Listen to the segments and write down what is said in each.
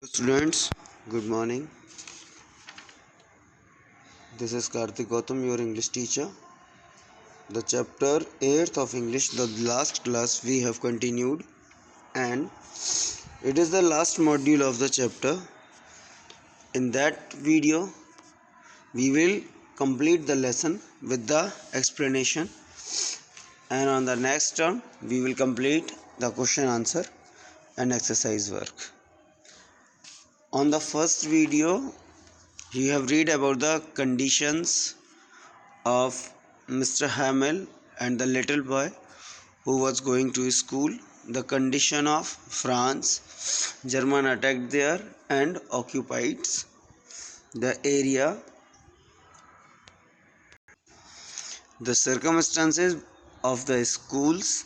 Students, good morning. This is Karthik Gautam, your English teacher. The chapter 8th of English, the last class we have continued, and it is the last module of the chapter. In that video, we will complete the lesson with the explanation, and on the next term, we will complete the question answer and exercise work. On the first video, you have read about the conditions of Mr. Hamel and the little boy who was going to school, the condition of France. German attacked there and occupied the area. The circumstances of the schools.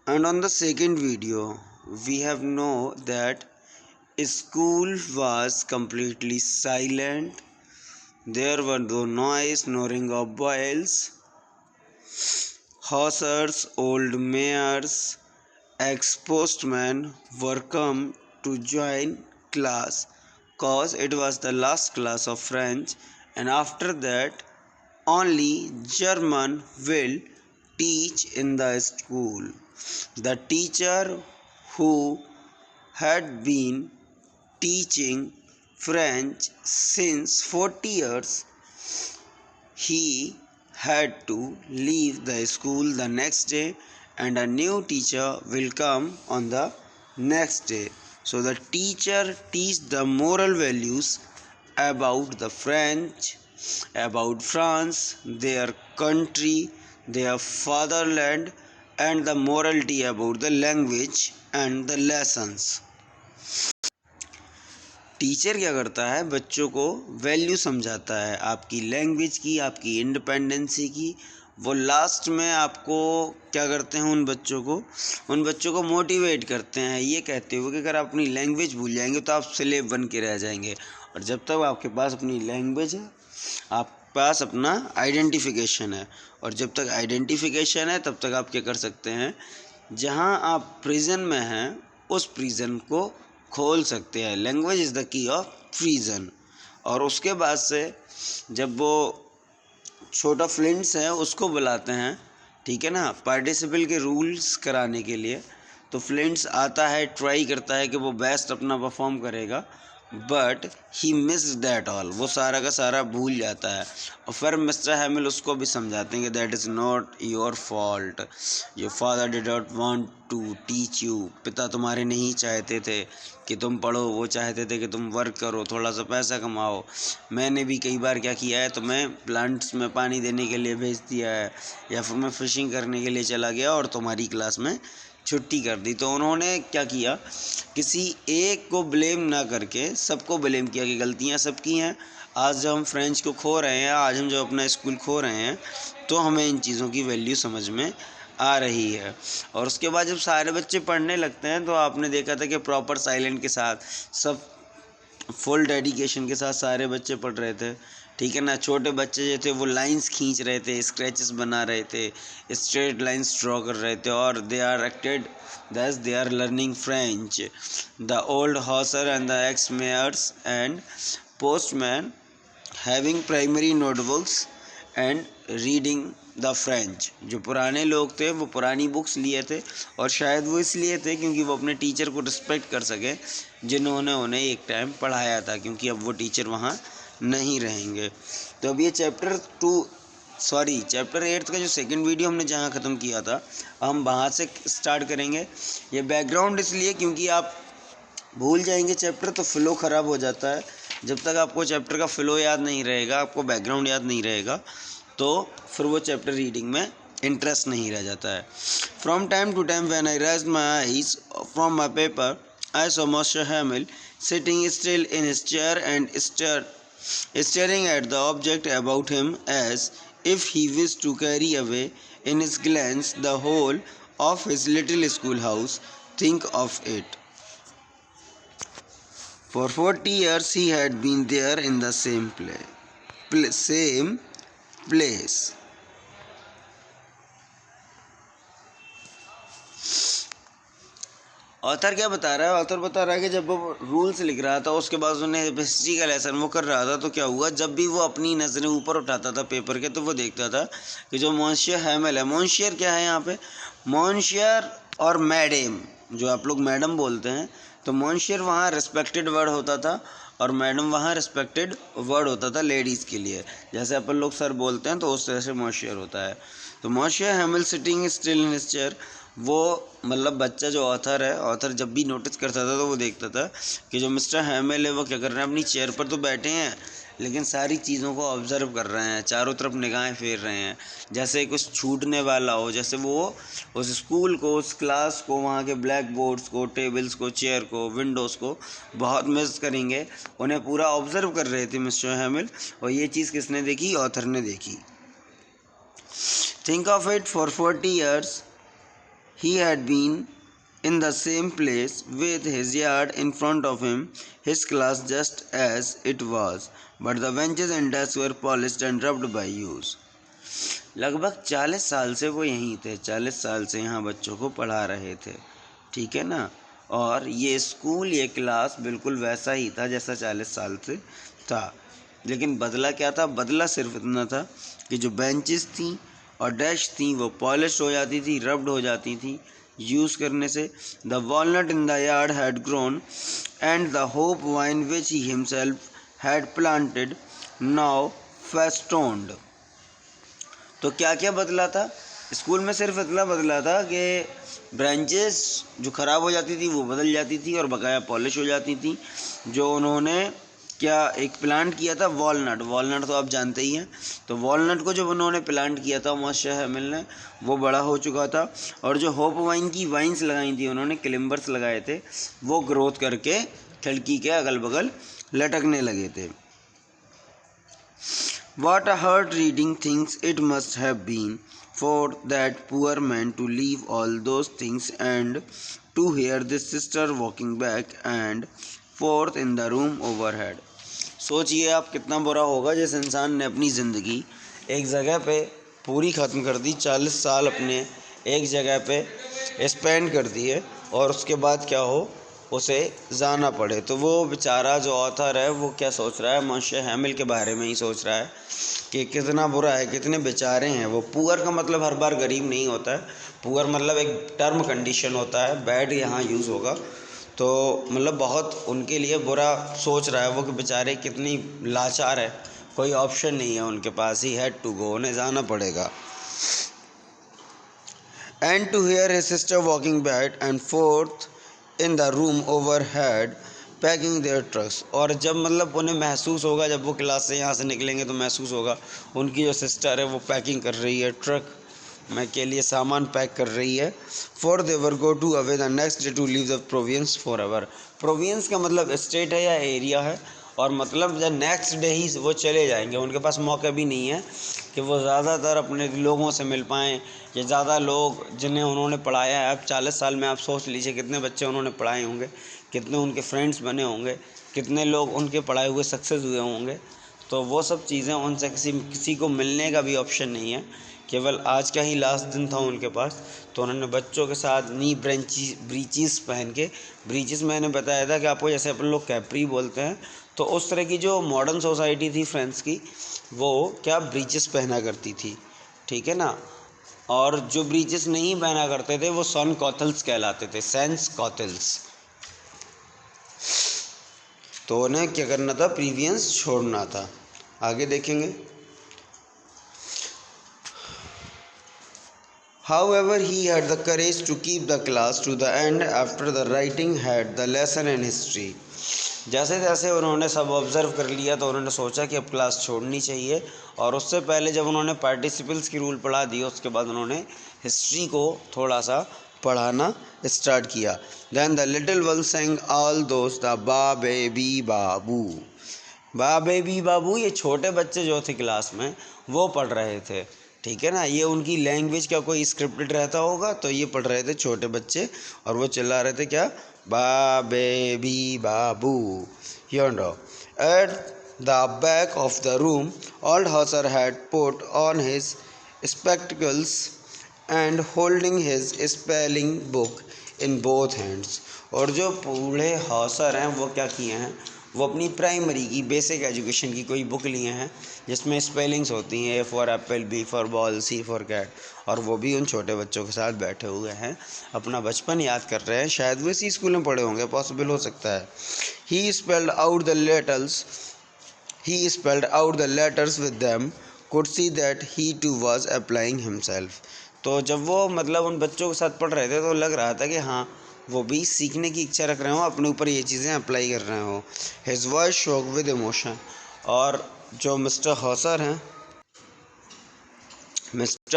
And on the second video, we have know that school was completely silent. There were no noise, no ring of bells. Hussars, old mayors, ex-postmen were come to join class cause it was the last class of French, and after that only German will teach in the school. The teacher who had been teaching French since 40 years, he had to leave the school the next day, and a new teacher will come on the next day. So the teacher teach the moral values about the French, about France, their country, their fatherland, and the morality about the language and the lessons. Teacher क्या करता है, बच्चों को value समझाता है, आपकी language की, आपकी इंडिपेंडेंसी की. वो लास्ट में आपको क्या करते हैं, उन बच्चों को मोटिवेट करते हैं, ये कहते हुए कि अगर आप अपनी लैंग्वेज भूल जाएंगे तो आप स्लेव बन के रह जाएंगे. और जब तक आपके पास अपनी लैंग्वेज है, आपके पास अपना आइडेंटिफिकेशन है, और जब तक आइडेंटिफिकेशन है तब तक आप क्या कर सकते हैं, जहाँ आप प्रिजन में हैं उस प्रिजन को खोल सकते हैं. Language is the key of prison. और उसके बाद से जब वो छोटा फ्लिंट्स है उसको बुलाते हैं, ठीक है ना, पार्टिसिपल के रूल्स कराने के लिए. तो फ्लिंट्स आता है, ट्राई करता है कि वो बेस्ट अपना परफॉर्म करेगा, but he miss that all, वो सारा का सारा भूल जाता है. और फिर मिस्टर हैमिल उसको भी समझाते हैं कि that is not your fault, your father did not want to teach you, पिता तुम्हारे नहीं चाहते थे कि तुम पढ़ो, वो चाहते थे कि तुम वर्क करो, थोड़ा सा पैसा कमाओ. मैंने भी कई बार क्या किया है, तो मैं प्लांट्स में पानी देने के लिए भेज दिया है, या फिर मैं फ़िशिंग करने के लिए चला गया और तुम्हारी क्लास में छुट्टी कर दी. तो उन्होंने क्या किया, किसी एक को ब्लेम ना करके सबको ब्लेम किया कि गलतियां सबकी हैं. आज जब हम फ्रेंच को खो रहे हैं, आज हम जब अपना स्कूल खो रहे हैं, तो हमें इन चीज़ों की वैल्यू समझ में आ रही है. और उसके बाद जब सारे बच्चे पढ़ने लगते हैं, तो आपने देखा था कि प्रॉपर साइलेंट के साथ, सब फुल डेडिकेशन के साथ सारे बच्चे पढ़ रहे थे, ठीक है ना. छोटे बच्चे जो थे वो लाइंस खींच रहे थे, स्क्रैचेस बना रहे थे, स्ट्रेट लाइंस ड्रॉ कर रहे थे, और they are acted this they are learning French. The old Hauser and the ex mayors and postman having primary notebooks and reading the French. जो पुराने लोग थे वो पुरानी बुक्स लिए थे, और शायद वो इसलिए थे क्योंकि वो अपने टीचर को रिस्पेक्ट कर सके जिन्होंने उन्हें एक टाइम पढ़ाया था, क्योंकि अब वो टीचर वहाँ नहीं रहेंगे. तो अब ये चैप्टर 8 का जो सेकंड वीडियो हमने जहाँ ख़त्म किया था, हम वहाँ से स्टार्ट करेंगे. ये बैकग्राउंड इसलिए क्योंकि आप भूल जाएंगे चैप्टर तो फ़्लो ख़राब हो जाता है. जब तक आपको चैप्टर का फ़्लो याद नहीं रहेगा, आपको बैकग्राउंड याद नहीं रहेगा, तो फिर वो चैप्टर रीडिंग में इंटरेस्ट नहीं रह जाता है. From time to time when I raised my eyes from my paper, I saw Master Hamill sitting still in his chair and staring at the object about him as if he wished to carry away in his glance the whole of his little schoolhouse. Think of it. For 40 years he had been there in the same place. Author क्या बता रहा है, author बता रहा है कि जब वो रूल्स लिख रहा था उसके बाद उन्हें हिस्ट्री का लेसन वो कर रहा था, तो क्या हुआ, जब भी वो अपनी नज़रें ऊपर उठाता था पेपर के, तो वो देखता था कि जो मॉन्सियर हैमेल है, मॉन्सियर क्या है यहाँ पे, मॉन्सियर और मैडम, जो आप लोग मैडम बोलते हैं, तो मॉन्सियर वहाँ रिस्पेक्टेड वर्ड होता था और मैडम वहाँ रिस्पेक्टेड वर्ड होता था लेडीज़ के लिए, जैसे अपन लोग सर बोलते हैं तो उस तरह से मॉन्सियर होता है। तो monsieur Hamel sitting still in his chair, वो मतलब बच्चा जो ऑथर है, ऑथर जब भी नोटिस करता था तो वो देखता था कि जो मिस्टर हैमेल है वो क्या कर रहे हैं, अपनी चेयर पर तो बैठे हैं लेकिन सारी चीज़ों को ऑब्ज़र्व कर रहे हैं, चारों तरफ निगाहें फेर रहे हैं, जैसे कुछ छूटने वाला हो, जैसे वो उस स्कूल को, उस क्लास को, वहाँ के ब्लैक बोर्ड्स को, टेबल्स को, चेयर को, विंडोज़ को बहुत मिस करेंगे, उन्हें पूरा ऑब्ज़र्व कर रहे थे मिस्टर हैमेल। और ये चीज़ किसने देखी, ऑथर ने देखी। Think of it, for 40 years he had been in the same place with his yard in front of him, his class just as it was, but the benches and desks were polished and rubbed by use. लगभग 40 साल से वो यहीं थे, 40 साल से यहाँ बच्चों को पढ़ा रहे थे, ठीक है ना। और ये स्कूल, ये क्लास बिल्कुल वैसा ही था जैसा 40 साल से था, लेकिन बदला क्या था, बदला सिर्फ इतना था कि जो बेंचेस थी और डेस्क थी वो पॉलिश हो जाती थी, रब्ड हो जाती थी यूज़ करने से। The walnut in the yard had grown and the hop vine which he himself had planted now festooned. तो क्या क्या बदला था स्कूल में, सिर्फ इतना बदला था कि ब्रांचेस जो ख़राब हो जाती थी वो बदल जाती थी और बकाया पॉलिश हो जाती थी। जो उन्होंने क्या एक प्लांट किया था, वॉलनट, वॉलनट तो आप जानते ही हैं, तो वॉलनट को जब उन्होंने प्लांट किया था मॉन्सियर हैमेल ने, वो बड़ा हो चुका था। और जो होप वाइन की वाइन्स लगाई थी उन्होंने, क्लिम्बर्स लगाए थे, वो ग्रोथ करके खिड़की के अगल बगल लटकने लगे थे। What a heart-reading things it must have been for that poor man to leave all those things and to hear this sister walking back and forth in the room overhead. सोचिए आप कितना बुरा होगा जिस इंसान ने अपनी ज़िंदगी एक जगह पे पूरी ख़त्म कर दी, 40 साल अपने एक जगह पे स्पेंड कर दिए और उसके बाद क्या हो, उसे जाना पड़े। तो वो बेचारा जो ऑथर है वो क्या सोच रहा है, मॉन्सियर हैमेल के बारे में ही सोच रहा है कि कितना बुरा है, कितने बेचारे हैं वो। पुअर का मतलब हर बार गरीब नहीं होता है, पुअर मतलब एक टर्म कंडीशन होता है, बैड यहाँ यूज़ होगा, तो मतलब बहुत उनके लिए बुरा सोच रहा है वो कि बेचारे कितनी लाचार है, कोई ऑप्शन नहीं है उनके पास, ही हैड टू गो, उन्हें जाना पड़ेगा। And to hear his sister walking back and forth in the room overhead packing their trunks. और जब मतलब उन्हें महसूस होगा, जब वो क्लास से यहाँ से निकलेंगे तो महसूस होगा उनकी जो सिस्टर है वो पैकिंग कर रही है, ट्रक में के लिए सामान पैक कर रही है। For they were to go away the next day to leave the province forever. Province का मतलब स्टेट है या एरिया है, और मतलब जब नेक्स्ट डे ही वो चले जाएंगे, उनके पास मौका भी नहीं है कि वो ज़्यादातर अपने लोगों से मिल पाएँ या ज़्यादा लोग जिन्हें उन्होंने पढ़ाया है। अब 40 साल में आप सोच लीजिए कितने बच्चे उन्होंने पढ़ाए होंगे, कितने उनके फ्रेंड्स बने होंगे, कितने लोग उनके पढ़ाए हुए सक्सेस हुए होंगे। तो वो सब चीज़ें उनसे किसी को मिलने का भी ऑप्शन नहीं है, केवल आज का ही लास्ट दिन था उनके पास। तो उन्होंने बच्चों के साथ नी ब्रीचेस पहन के, ब्रीचेस मैंने बताया था कि आपको जैसे अपन लोग कैप्री बोलते हैं, तो उस तरह की जो मॉडर्न सोसाइटी थी फ्रेंड्स की, वो क्या ब्रीचेस पहना करती थी, ठीक है ना। और जो ब्रीचेस नहीं पहना करते थे वो सन कॉथल्स कहलाते थे, सेंस कॉथल्स। तो उन्हें क्या करना था, प्रीवियंस छोड़ना था। आगे देखेंगे। However, he had the courage to keep the class to the end after the writing had the lesson in history. जैसे जैसे उन्होंने सब ऑब्ज़र्व कर लिया तो उन्होंने सोचा कि अब क्लास छोड़नी चाहिए, और उससे पहले जब उन्होंने पार्टिसिपल्स की रूल पढ़ा दिए उसके बाद उन्होंने हिस्ट्री को थोड़ा सा पढ़ाना स्टार्ट किया। Then the little one sang all those the बा बेबी बाबू, बा बेबी बाबू, ये छोटे बच्चे जो थे क्लास में वो पढ़ रहे थे, ठीक है ना। ये उनकी लैंग्वेज का कोई स्क्रिप्टेड रहता होगा, तो ये पढ़ रहे थे छोटे बच्चे, और वो चिल्ला रहे थे क्या, बा baby Babu. You at the back of the room old Hauser had put on his spectacles and holding his spelling book in both hands. और जो बूढ़े हॉसर हैं वो क्या किए हैं, वो अपनी प्राइमरी की बेसिक एजुकेशन की कोई बुक लिए हैं जिसमें स्पेलिंग्स होती हैं, A for apple, B for ball, C for cat, और वो भी उन छोटे बच्चों के साथ बैठे हुए हैं, अपना बचपन याद कर रहे हैं। शायद वो इसी स्कूल में पढ़े होंगे, पॉसिबल हो सकता है। He spelled out the letters with them, could see that he too was applying himself। तो जब वो मतलब उन बच्चों के साथ पढ़ रहे थे तो लग रहा था कि हाँ वो भी सीखने की इच्छा रख रहे हो, अपने ऊपर ये चीज़ें अप्लाई कर रहे हो। हिज वॉइस शोक विद इमोशन। और जो मिस्टर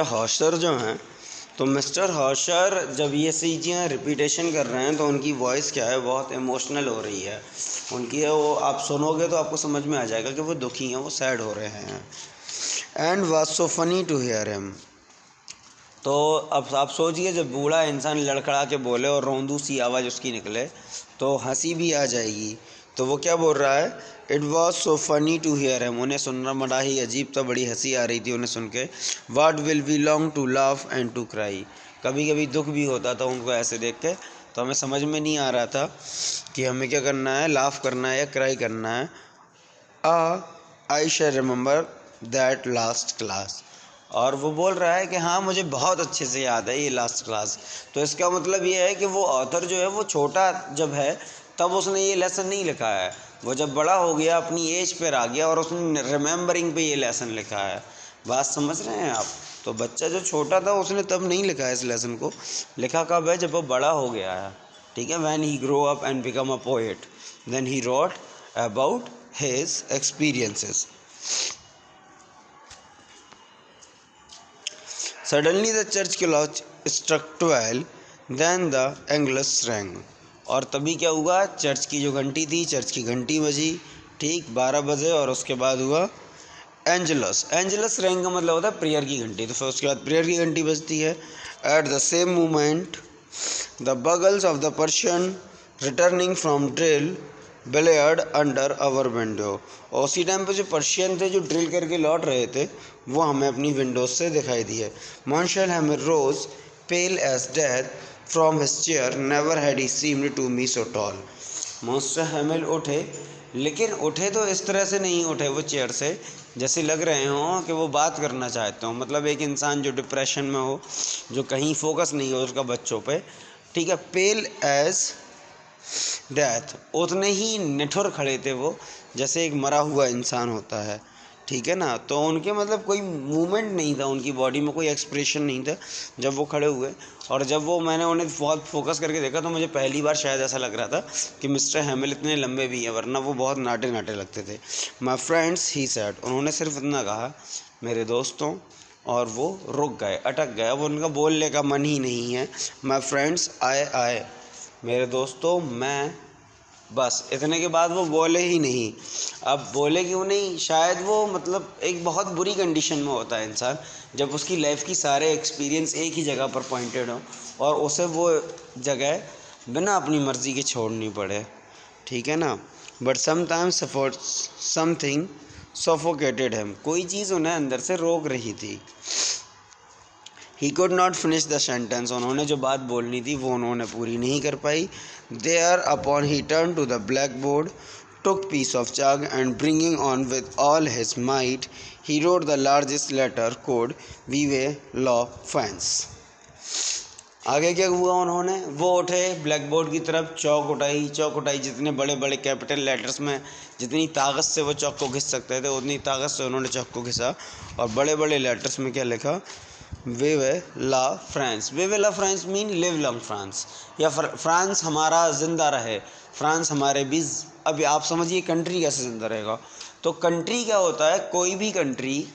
हॉशर जो हैं, तो मिस्टर हॉशर जब ये चीज़ें रिपीटेशन कर रहे हैं तो उनकी वॉइस क्या है, बहुत इमोशनल हो रही है उनकी। वो आप सुनोगे तो आपको समझ में आ जाएगा कि वो दुखी हैं, वो सैड हो रहे हैं। And was so funny to hear him. तो अब आप सोचिए, जब बूढ़ा इंसान लड़खड़ा के बोले और रोंदू सी आवाज़ उसकी निकले तो हंसी भी आ जाएगी। तो वो क्या बोल रहा है, it was so funny to hear him. उन्हें सुनना बड़ा ही अजीब था, बड़ी हंसी आ रही थी उन्हें सुन के। What will we long to laugh and to cry. कभी कभी दुख भी होता था उनको ऐसे देख के, तो हमें समझ में नहीं आ रहा था कि हमें क्या करना है, लाफ करना है या क्राई करना है। आई शैल रिमेंबर दैट लास्ट क्लास। और वो बोल रहा है कि हाँ मुझे बहुत अच्छे से याद है ये लास्ट क्लास। तो इसका मतलब ये है कि वो ऑथर जो है वो छोटा जब है तब उसने ये लेसन नहीं लिखा है, वो जब बड़ा हो गया अपनी एज पर आ गया और उसने रिमेंबरिंग पे ये लेसन लिखा है। बात समझ रहे हैं आप। तो बच्चा जो छोटा था उसने तब नहीं लिखा है इस लेसन को, लिखा कब है, जब वो बड़ा हो गया है। ठीक है, when he grow up and become a poet then he wrote about his experiences. Suddenly the church clock struck 12, then the Angelus rang। और तभी क्या हुआ, चर्च की जो घंटी थी, चर्च की घंटी बजी ठीक 12 बजे, और उसके बाद हुआ एंजलस रैंग का मतलब होता है प्रेयर की घंटी। तो फिर उसके बाद प्रेयर की घंटी बजती है। At the same moment the bugles of the Persian returning from drill blared under our window. और उसी टाइम पे जो पर्शियन थे जो ड्रिल करके लौट रहे थे वो हमें अपनी विंडोज से दिखाई दिए। Monsieur Hamel rose pale as death from his chair, never had he seemed to me so tall. Monsieur Hamel उठे, लेकिन उठे तो इस तरह से नहीं उठे वो चेयर से जैसे लग रहे हों कि वो बात करना चाहते हो। मतलब एक इंसान जो डिप्रेशन में हो, जो कहीं फोकस नहीं हो उसका बच्चों पे, ठीक है, पेल एज डेथ, उतने ही निठुर खड़े थे वो जैसे एक मरा हुआ इंसान होता है। ठीक है ना। तो उनके मतलब कोई मूवमेंट नहीं था, उनकी बॉडी में कोई एक्सप्रेशन नहीं था जब वो खड़े हुए। और जब वो मैंने उन्हें बहुत फोकस करके देखा तो मुझे पहली बार शायद ऐसा लग रहा था कि मिस्टर हैमिल इतने लंबे भी हैं, वरना वो बहुत नाटे नाटे लगते थे। माई फ्रेंड्स ही सेड, उन्होंने सिर्फ इतना कहा मेरे दोस्तों, और वो रुक गए, अटक गए। अब उनका बोलने का मन ही नहीं है। माई फ्रेंड्स आए, मेरे दोस्तों मैं, बस इतने के बाद वो बोले ही नहीं। अब बोले क्यों नहीं, शायद वो मतलब एक बहुत बुरी कंडीशन में होता है इंसान जब उसकी लाइफ की सारे एक्सपीरियंस एक ही जगह पर पॉइंटेड हो और उसे वो जगह बिना अपनी मर्ज़ी के छोड़नी पड़े। ठीक है ना। But sometimes something suffocated him, कोई चीज़ उन्हें अंदर से रोक रही थी। He could not finish the sentence, उन्होंने जो बात बोलनी थी वो उन्होंने पूरी नहीं कर पाई। Thereupon he turn to the blackboard, took piece of chalk and bringing on with all his might, he wrote the largest letter code Vive la France। आगे क्या हुआ, उन्होंने वो उठे ब्लैक बोर्ड की तरफ, चौक उठाई, जितने बड़े बड़े कैपिटल लेटर्स में जितनी ताकत से वो चौक को घिस सकते थे उतनी ताकत से उन्होंने चौक को घिसा और बड़े बड़े लेटर्स में क्या लिखा, विवे ला फ्रांस। विवे ला France mean live long France, या फ्रांस हमारा ज़िंदा रहे, फ्रांस हमारे भी। अब आप समझिए कंट्री कैसे ज़िंदा रहेगा। तो कंट्री क्या होता है, कोई भी कंट्री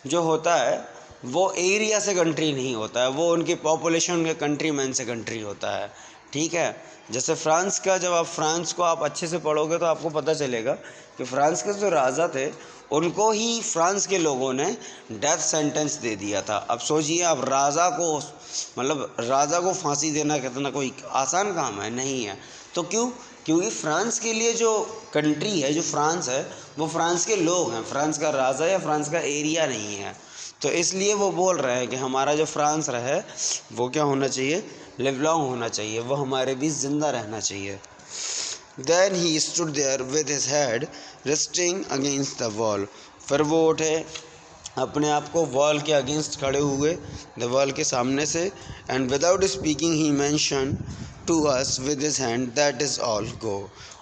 जो होता है वो एरिया से कंट्री नहीं होता है, वो उनके पॉपुलेशन के कंट्री मैन से कंट्री होता है। ठीक है। जैसे फ्रांस का, जब आप फ्रांस को आप अच्छे से पढ़ोगे तो आपको पता चलेगा कि फ्रांस के जो राजा थे उनको ही फ्रांस के लोगों ने डेथ सेंटेंस दे दिया था। अब सोचिए, आप राजा को, मतलब राजा को फांसी देना कितना कोई आसान काम है, नहीं है। तो क्योंकि फ्रांस के लिए जो कंट्री है, जो फ्रांस है, वो फ्रांस के लोग हैं, फ्रांस का राजा या फ्रांस का एरिया नहीं है। तो इसलिए वो बोल रहे हैं कि हमारा जो फ्रांस है वो क्या होना चाहिए, लिव लॉन्ग होना चाहिए, वो हमारे बीच ज़िंदा रहना चाहिए। Then he stood there with his head resting against the wall. फिर वो उठे, अपने आप को वॉल के अगेंस्ट खड़े हुए, दीवार के सामने से, and without speaking he mention to us with his hand that is all go.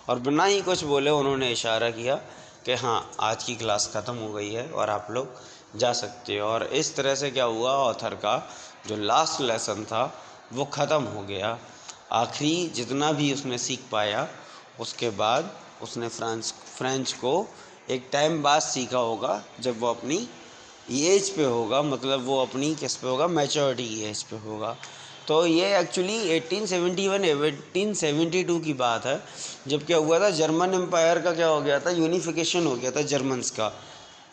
और बिना ही कुछ बोले उन्होंने इशारा किया कि हाँ आज की क्लास ख़त्म हो गई है और आप लोग जा सकते हो। और इस तरह से क्या हुआ, ऑथर का जो लास्ट लेसन था वो ख़त्म हो गया। आखिरी जितना भी उसने सीख पाया, उसके बाद उसने फ्रेंच को एक टाइम बाद सीखा होगा जब वो अपनी एज पे होगा, मतलब वो अपनी किस पे होगा, मैच्योरिटी की एज पे होगा। तो ये एक्चुअली 1871 1872 की बात है, जब क्या हुआ था, जर्मन एम्पायर का क्या हो गया था, यूनिफिकेशन हो गया था जर्मन्स का।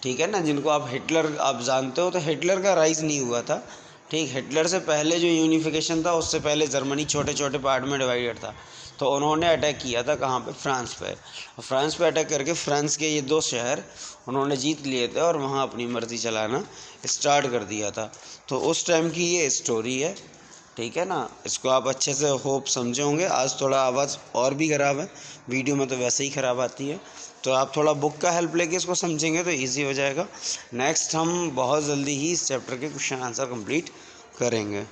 ठीक है ना, जिनको आप हिटलर आप जानते हो, तो हिटलर का राइज नहीं हुआ था। ठीक, हिटलर से पहले जो यूनिफिकेशन था उससे पहले जर्मनी छोटे छोटे पार्ट में डिवाइडेड था। तो उन्होंने अटैक किया था कहाँ पे, फ्रांस पे। और फ्रांस पे अटैक करके फ्रांस के ये 2 शहर उन्होंने जीत लिए थे और वहाँ अपनी मर्जी चलाना स्टार्ट कर दिया था। तो उस टाइम की ये स्टोरी है। ठीक है ना, इसको आप अच्छे से होप समझे होंगे। आज थोड़ा आवाज़ और भी ख़राब है, वीडियो में तो वैसे ही ख़राब आती है, तो आप थोड़ा बुक का हेल्प लेके इसको समझेंगे तो इजी हो जाएगा। नेक्स्ट हम बहुत जल्दी ही इस चैप्टर के क्वेश्चन आंसर कंप्लीट करेंगे।